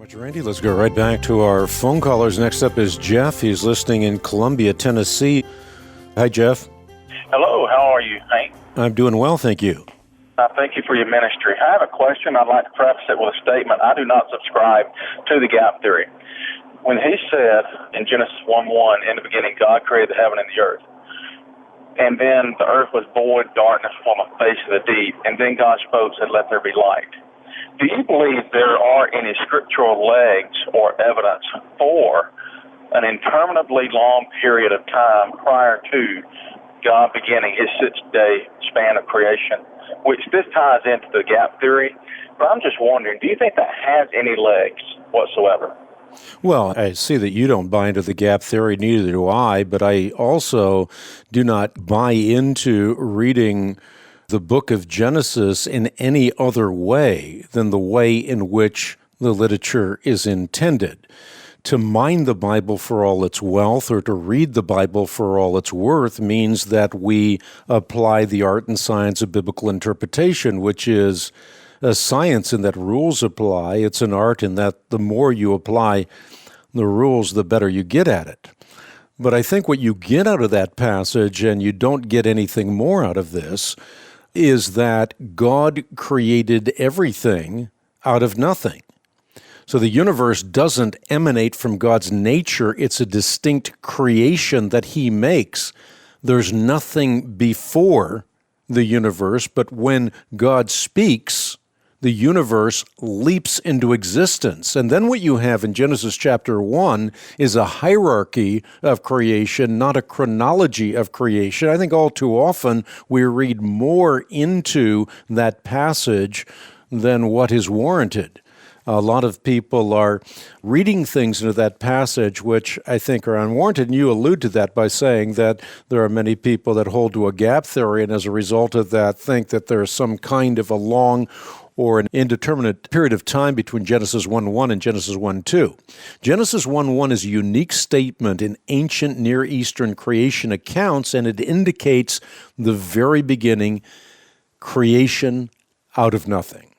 Much, Randy. Let's go right back to our phone callers. Next up is Jeff. He's listening in Columbia, Tennessee. Hi, Jeff. Hello, how are you, Hank? I'm doing well, thank you. Thank you for your ministry. I have a question. I'd like to preface it with a statement. I do not subscribe to the gap theory. When he said in Genesis 1:1, in the beginning, God created the heaven and the earth, and then the earth was void, darkness on the face of the deep, and then God spoke, said, let there be light. Do you believe there are any scriptural legs or evidence for an interminably long period of time prior to God beginning his 6-day span of creation, which this ties into the gap theory? But I'm just wondering, do you think that has any legs whatsoever? Well, I see that you don't buy into the gap theory, neither do I, but I also do not buy into reading the book of Genesis in any other way than the way in which the literature is intended. To mine the Bible for all its wealth or to read the Bible for all its worth means that we apply the art and science of biblical interpretation, which is a science in that rules apply. It's an art in that the more you apply the rules, the better you get at it. But I think what you get out of that passage, and you don't get anything more out of this, is that God created everything out of nothing. So the universe doesn't emanate from God's nature. It's a distinct creation that he makes. There's nothing before the universe, but when God speaks, the universe leaps into existence. And then what you have in Genesis chapter 1 is a hierarchy of creation, not a chronology of creation. I think all too often we read more into that passage than what is warranted. A lot of people are reading things into that passage which I think are unwarranted, and you allude to that by saying that there are many people that hold to a gap theory, and as a result of that think that there's some kind of a long or an indeterminate period of time between Genesis 1:1 and Genesis 1:2. Genesis 1:1 is a unique statement in ancient Near Eastern creation accounts, and it indicates the very beginning creation out of nothing.